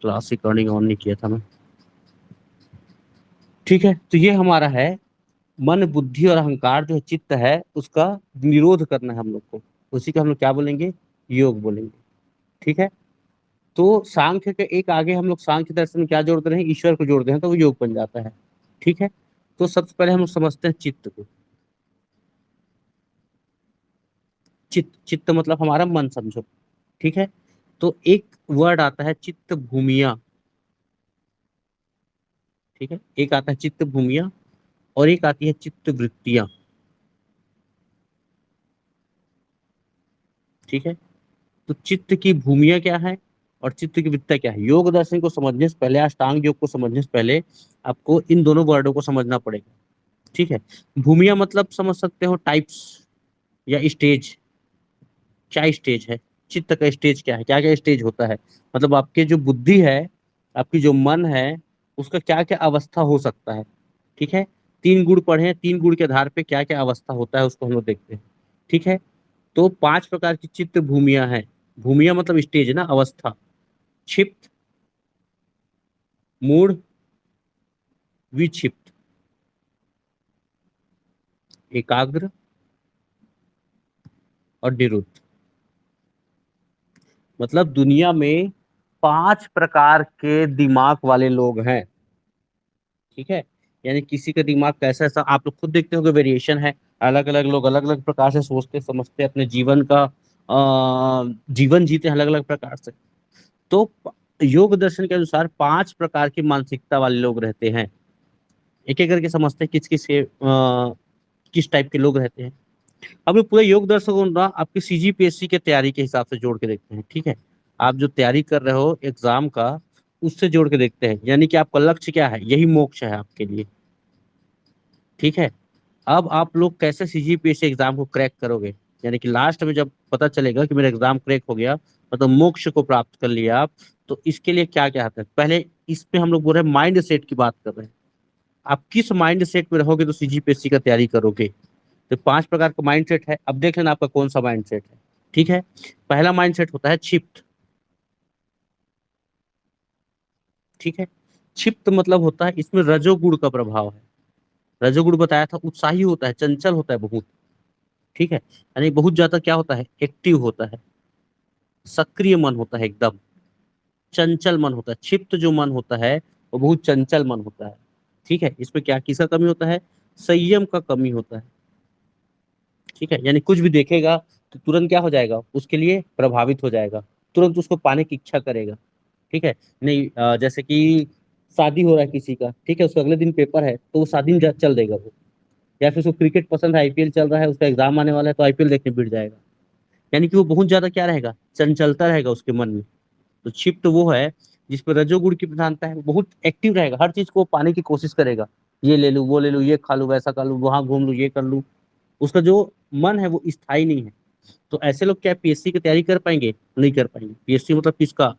Class recording on नहीं किया था मैं। ठीक है, तो ये हमारा है मन, बुद्धि और अहंकार जो है चित्त है, उसका निरोध करना है हम लोग को। उसी को हम लोग क्या बोलेंगे? योग बोलेंगे। ठीक है। तो सांख्य के एक आगे हम लोग सांख्य दर्शन में क्या जोड़ते हैं? ईश्वर को जोड़ते हैं, तो वो योग बन जाता है। ठीक है। तो सबसे पहले हम लोग समझते हैं चित्त को। चित्त, चित्त मतलब हमारा मन समझो। ठीक है। तो एक वर्ड आता है चित्त भूमिया। ठीक है, एक आता है चित्त भूमिया और एक आती है चित्त वृत्तियां। ठीक है। तो चित्त की भूमिया क्या है और चित्त की वृत्तियां क्या है? योग दर्शन को समझने से पहले, अष्टांग योग को समझने से पहले आपको इन दोनों वर्डों को समझना पड़ेगा। ठीक है। भूमिया मतलब समझ सकते हो टाइप्स या स्टेज। क्या स्टेज है? चित्त का स्टेज क्या है? क्या क्या स्टेज होता है? मतलब आपके जो बुद्धि है, आपकी जो मन है, उसका क्या क्या अवस्था हो सकता है। ठीक है। तीन गुण पढ़े हैं, तीन गुण के आधार पे क्या क्या अवस्था होता है उसको हम लोग देखते हैं। ठीक है। तो पांच प्रकार की चित्त भूमिया है। भूमिया मतलब स्टेज ना, अवस्था। क्षिप्त, मूढ़, विक्षिप्त, एकाग्र और निरुद्ध। मतलब दुनिया में पांच प्रकार के दिमाग वाले लोग हैं। ठीक है। यानी किसी का दिमाग कैसा, ऐसा आप लोग खुद देखते हो, वेरिएशन है। अलग अलग लोग अलग अलग प्रकार से सोचते समझते अपने जीवन का जीवन जीते अलग अलग प्रकार से। तो योग दर्शन के अनुसार पांच प्रकार की मानसिकता वाले लोग रहते हैं। एक एक करके समझते हैं किस टाइप के लोग रहते हैं। अब ये पूरे योग दर्शन को ना आपकी सीजीपीएससी के तैयारी के हिसाब से जोड़ के देखते हैं। ठीक है। आप जो तैयारी कर रहे हो एग्जाम का, उससे जोड़ के देखते हैं। यानी कि आपका लक्ष्य क्या है? यही मोक्ष है आपके लिए। ठीक है। अब आप लोग कैसे सीजीपीएससी एग्जाम को क्रैक करोगे? यानी कि लास्ट में जब पता चलेगा कि मेरा एग्जाम क्रैक हो गया, मतलब मोक्ष को प्राप्त कर लिया आप, तो इसके लिए क्या क्या आता है? पहले इस पे हम लोग बोल रहे हैं, माइंड सेट की बात कर रहे हैं। आप किस माइंड सेट में रहोगे तो सीजीपीएससी का तैयारी करोगे। तो पांच प्रकार का माइंड सेट है, अब देख लेना आपका कौन सा माइंड सेट है। ठीक है। पहला माइंड सेट होता है क्षिप्त। ठीक है। क्षिप्त मतलब होता है इसमें रजोगुण का प्रभाव है। रजोगुण बताया था, उत्साही होता है, चंचल होता है बहुत। ठीक है। यानी बहुत ज्यादा क्या होता है? एक्टिव होता है, सक्रिय मन होता है, एकदम चंचल मन होता है। क्षिप्त जो मन होता है वो बहुत चंचल मन होता है। ठीक है। इसमें क्या किसका कमी होता है? संयम का कमी होता है। ठीक है। यानी कुछ भी देखेगा तो तुरंत क्या हो जाएगा? उसके लिए प्रभावित हो जाएगा, तुरंत उसको पाने की इच्छा करेगा। ठीक है। नहीं जैसे कि शादी हो रहा है किसी का, ठीक है, उसका अगले दिन पेपर है तो वो शादी में चल देगा वो। या फिर उसको क्रिकेट पसंद है, आईपीएल चल रहा है, उसका एग्जाम आने वाला है तो आईपीएल देखने बैठ जाएगा। यानी कि वो बहुत ज्यादा क्या रहेगा? चंचलता रहेगा उसके मन में। तो क्षिप्त वो है जिसपे रजोगुण की प्रधानता है, वो बहुत एक्टिव रहेगा, हर चीज को पाने की कोशिश करेगा। ये ले लूं, वो ले लूं, ये खा लूं, वैसा कर लूं, वहां घूम लूं, ये कर लूं। उसका जो मन है वो स्थायी नहीं है। तो ऐसे लोग क्या पीएससी की तैयारी कर पाएंगे? नहीं कर पाएंगे। पीएससी मतलब किसका?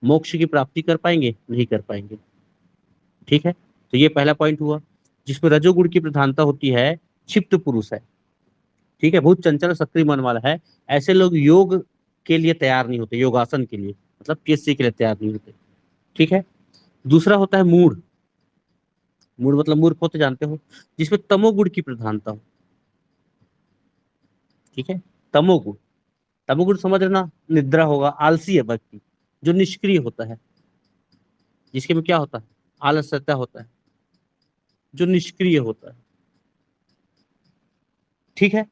मोक्ष की प्राप्ति कर पाएंगे? नहीं कर पाएंगे। ठीक है। तो ये पहला पॉइंट हुआ। जिसमें रजोगुण की प्रधानता होती है, क्षिप्त पुरुष है। ठीक है, बहुत चंचल और सक्रिय मन वाला है। ऐसे लोग योग के लिए तैयार नहीं होते, योगासन के लिए, मतलब पीएससी के लिए तैयार नहीं होते। ठीक है। दूसरा होता है मूड। मूड मतलब मूर्ख होते जानते हो, जिसमें तमोगुण की प्रधानता हो। ठीक है। तमोगुण, तमोगुण समझ रहे ना? निद्रा होगा, आलसी है व्यक्ति, जो निष्क्रिय होता है, जिसके में क्या होता है? आलस्यता होता है, जो निष्क्रिय होता है। ठीक है।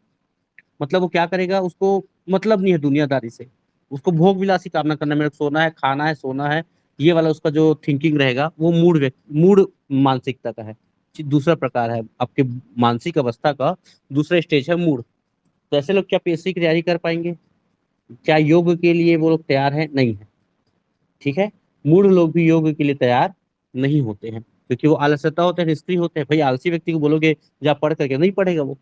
मतलब वो क्या करेगा? उसको मतलब नहीं है दुनियादारी से। उसको भोग विलासी कामना करना, मेरे को सोना है, खाना है, सोना है, ये वाला उसका जो थिंकिंग रहेगा वो मूड मानसिकता का है। दूसरा प्रकार है आपके मानसिक अवस्था का, दूसरा स्टेज है मूड। तो ऐसे लोग क्या पीएससी की तैयारी कर पाएंगे? क्या योग के लिए वो लोग तैयार हैं? नहीं है। ठीक है। मूढ़ लोग भी योग के लिए तैयार नहीं होते हैं, क्योंकि वो आलस्यता होते हैं, निष्क्रिय होते हैं। भाई आलसी व्यक्ति को बोलोगे जा पढ़ करके, नहीं पढ़ेगा वो।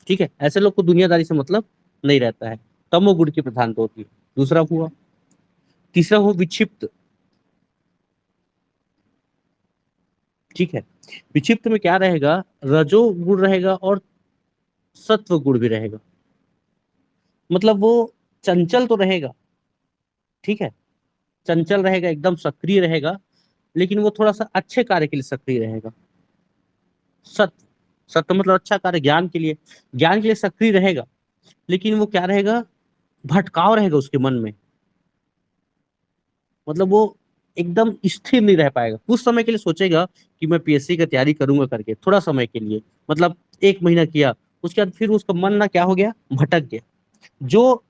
ठीक है। ऐसे लोग को दुनियादारी से मतलब नहीं रहता है। तमोगुण की प्रधानता होती है। दूसरा हुआ। तीसरा हो विक्षिप्त। ठीक है। विक्षिप्त में क्या रहेगा? रजो गुण रहेगा और सत्व गुण भी रहेगा। मतलब वो चंचल तो रहेगा। ठीक है। चंचल रहेगा, एकदम सक्रिय रहेगा, लेकिन वो थोड़ा सा अच्छे कार्य के लिए सक्रिय रहेगा। सत्य, सत्य मतलब अच्छा कार्य, ज्ञान के लिए, ज्ञान के लिए सक्रिय रहेगा, लेकिन वो क्या रहेगा, भटकाव रहेगा उसके मन में। मतलब वो एकदम स्थिर नहीं रह पाएगा, कुछ समय के लिए सोचेगा कि मैं पीएससी की तैयारी करूंगा करके, थोड़ा समय के लिए, मतलब 1 महीना किया, उसके बाद फिर उसका मन ना क्या हो गया, भटक गया। जो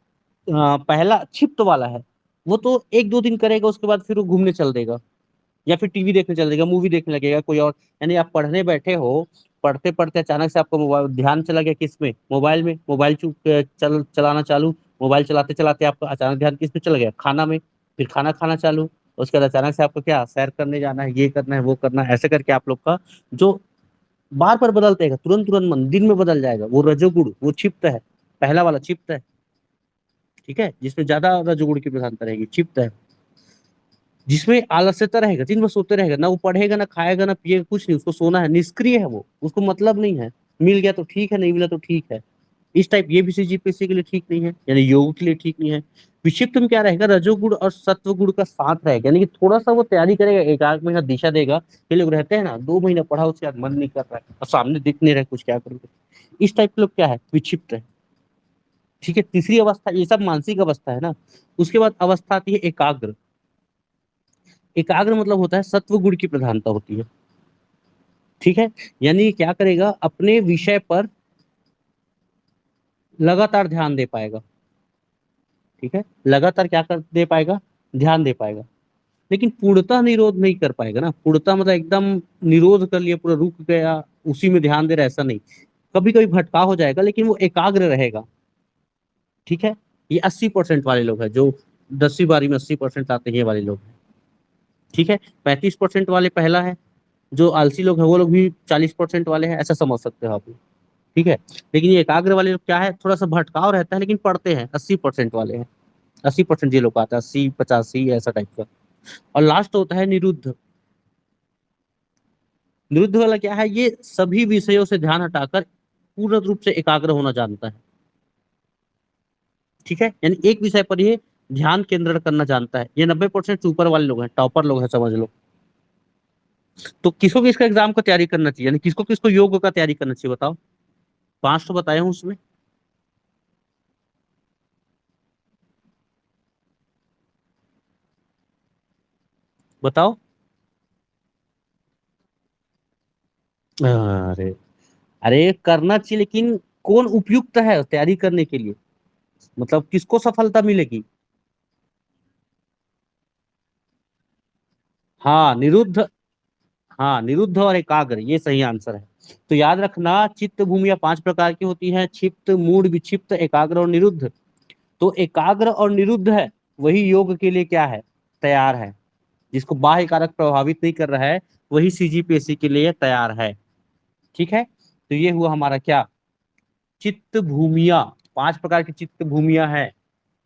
पहला क्षिप्त वाला है, वो तो 1-2 दिन करेगा, उसके बाद फिर वो घूमने चल देगा, या फिर टीवी देखने चल जाएगा, मूवी देखने लगेगा कोई और। यानी आप पढ़ने बैठे हो, पढ़ते पढ़ते अचानक से आपका मोबाइल ध्यान चला गया, किस में, मोबाइल में, मोबाइल चलाना चालू, मोबाइल चलाते चलाते आपका अचानक ध्यान किस में चला गया, खाना में, फिर खाना खाना चालू, उसके बाद अचानक से आपको क्या, सैर करने जाना है, ये करना है, वो करना है, ऐसे करके आप लोग का जो बार बार बदलते रहेगा, तुरंत तुरंत मन दिन में बदल जाएगा, वो रजोगुण, वो क्षिप्त है, पहला वाला क्षिप्त है। ठीक है, जिसमें ज्यादा रजोगुण की प्रधानता रहेगी, क्षिप्त है। जिसमें आलस्यता रहेगा, दिन भर सोते रहेगा, ना वो पढ़ेगा, ना खाएगा, ना पिएगा, कुछ नहीं, उसको सोना है, निष्क्रिय है वो, उसको मतलब नहीं है, मिल गया तो ठीक है, नहीं मिला तो ठीक है। इस टाइप ये भी सीजीपीएससी के लिए ठीक नहीं है, यानी योग के लिए ठीक नहीं है। विक्षिप्त में क्या रहेगा, रजोगुण और सत्व गुण का साथ रहेगा, यानी कि थोड़ा सा वो तैयारी करेगा, एक आध महीना दिशा देगा। ये लोग रहते हैं ना, 2 महीना पढ़ा, उसके बाद मन नहीं कर रहा है और सामने दिख नहीं रहा है कुछ, क्या करोगे, इस टाइप के लोग क्या है, विक्षिप्त है। ठीक है, तीसरी अवस्था, ये सब मानसिक अवस्था है ना। उसके बाद अवस्था आती है एकाग्र। एकाग्र मतलब होता है सत्व गुण की प्रधानता होती है। ठीक है, यानी क्या करेगा, अपने विषय पर लगातार ध्यान दे पाएगा। ठीक है, लगातार क्या कर दे पाएगा, ध्यान दे पाएगा, लेकिन पूर्णतः निरोध नहीं कर पाएगा ना, पूर्णतः मतलब एकदम निरोध कर लिया, पूरा रुक गया, उसी में ध्यान दे रहा, ऐसा नहीं, कभी कभी भटकाव हो जाएगा, लेकिन वो एकाग्र रहेगा। ठीक है, ये 80% वाले लोग हैं, जो 10वीं 12वीं में 80% आते हैं, ये वाले लोग हैं। ठीक है, 35% वाले पहला है, जो आलसी लोग हैं वो लोग भी 40% वाले हैं, ऐसा समझ सकते हो आप। ठीक है, लेकिन ये एकाग्र वाले लोग क्या है, थोड़ा सा भटकाव रहता है, लेकिन पढ़ते हैं, 80% वाले हैं, 80% ये लोग आता है, 80-85 ऐसा टाइप का। और लास्ट होता है निरुद्ध। निरुद्ध वाला क्या है, ये सभी विषयों से ध्यान हटाकर पूर्ण रूप से एकाग्र होना जानता है। ठीक है, यानी एक विषय पर ये ध्यान केंद्रित करना जानता है, ये 90% से ऊपर वाले लोग हैं, टॉपर लोग हैं समझ लो। तो किसको किसका एग्जाम का तैयारी करना चाहिए, यानी किसको किसको योग का तैयारी करना चाहिए, बताओ। 5 तो बताए हूँ उसमें। बताओ। अरे, अरे करना चाहिए, लेकिन कौन उपयुक्त है तैयारी करने के लिए, मतलब किसको सफलता मिलेगी। हाँ निरुद्ध, हाँ निरुद्ध और एकाग्र, ये सही आंसर है। तो याद रखना, चित्त भूमिया 5 प्रकार की होती है, क्षिप्त, मूड, विक्षिप्त, एकाग्र और निरुद्ध। तो एकाग्र और निरुद्ध है, वही योग के लिए क्या है, तैयार है। जिसको बाह्य कारक प्रभावित नहीं कर रहा है, वही सीजीपीएससी के लिए तैयार है। ठीक है, तो ये हुआ हमारा क्या, चित्त भूमिया, 5 प्रकार की चित्त भूमिया है।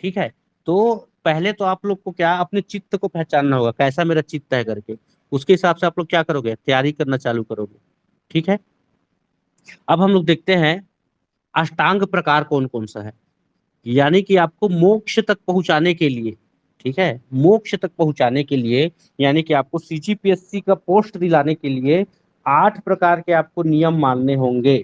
ठीक है, तो पहले तो आप लोग को क्या, अपने चित्त को पहचानना होगा, कैसा मेरा चित्त है करके, उसके हिसाब से आप लोग क्या करोगे, तैयारी करना चालू करोगे। ठीक है, अब हम लोग देखते हैं अष्टांग प्रकार कौन कौन सा है, यानी कि आपको मोक्ष तक पहुंचाने के लिए। ठीक है, मोक्ष तक पहुंचाने के लिए, यानी कि आपको सीजीपीएससी का पोस्ट दिलाने के लिए 8 प्रकार के आपको नियम मानने होंगे।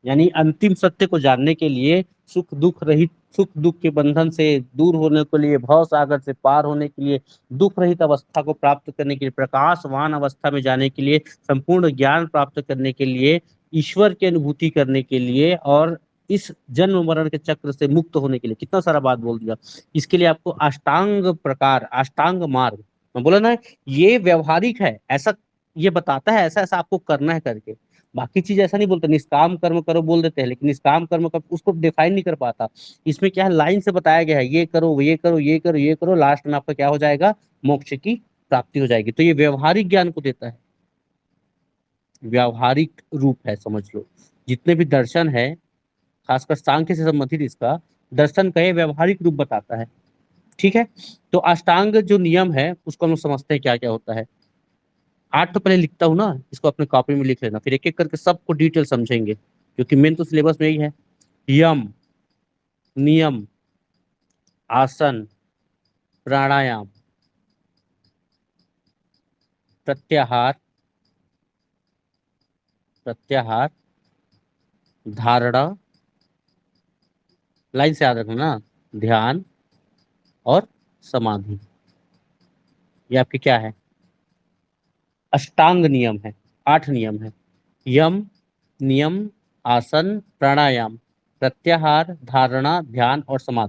यानी अंतिम सत्य को जानने के लिए, सुख दुख रहित, सुख दुख के बंधन से दूर होने के लिए, भव सागर से पार होने के लिए, दुख रहित अवस्था को प्राप्त करने के लिए, प्रकाशवान अवस्था में जाने के लिए, संपूर्ण ज्ञान प्राप्त करने के लिए, ईश्वर की अनुभूति करने के लिए, और इस जन्म मरण के चक्र से मुक्त होने के लिए, कितना सारा बात बोल दिया। इसके लिए आपको अष्टांग प्रकार, अष्टांग मार्ग, मैं बोला ना, ये व्यवहारिक है, ऐसा ये बताता है, ऐसा ऐसा आपको करना है करके। बाकी चीज ऐसा नहीं बोलते, निष्काम कर्म करो बोल देते हैं, लेकिन निष्काम कर्म का उसको डिफाइन नहीं कर पाता। इसमें क्या है, लाइन से बताया गया है, ये करो, ये करो, ये करो, ये करो, लास्ट में आपका क्या हो जाएगा, मोक्ष की प्राप्ति हो जाएगी। तो ये व्यवहारिक ज्ञान को देता है, व्यवहारिक रूप है समझ लो। जितने भी दर्शन है, खासकर सांख्य से संबंधित इसका दर्शन का ये व्यवहारिक रूप बताता है। ठीक है, तो अष्टांग जो नियम है, उसको हम लोग समझते हैं क्या क्या होता है। 8 तो पहले लिखता हूँ ना, इसको अपने कॉपी में लिख लेना, फिर एक एक करके सबको डिटेल समझेंगे, क्योंकि मेन तो सिलेबस में ही है। यम, नियम, आसन, प्राणायाम, प्रत्याहार, प्रत्याहार, धारणा, लाइन से याद रखना ना, ध्यान और समाधि। ये आपके क्या है, अष्टांग नियम है, 8 नियम है। यम, नियम, आसन, प्राणायाम, प्रत्याहार, धारणा, ध्यान और समाधि।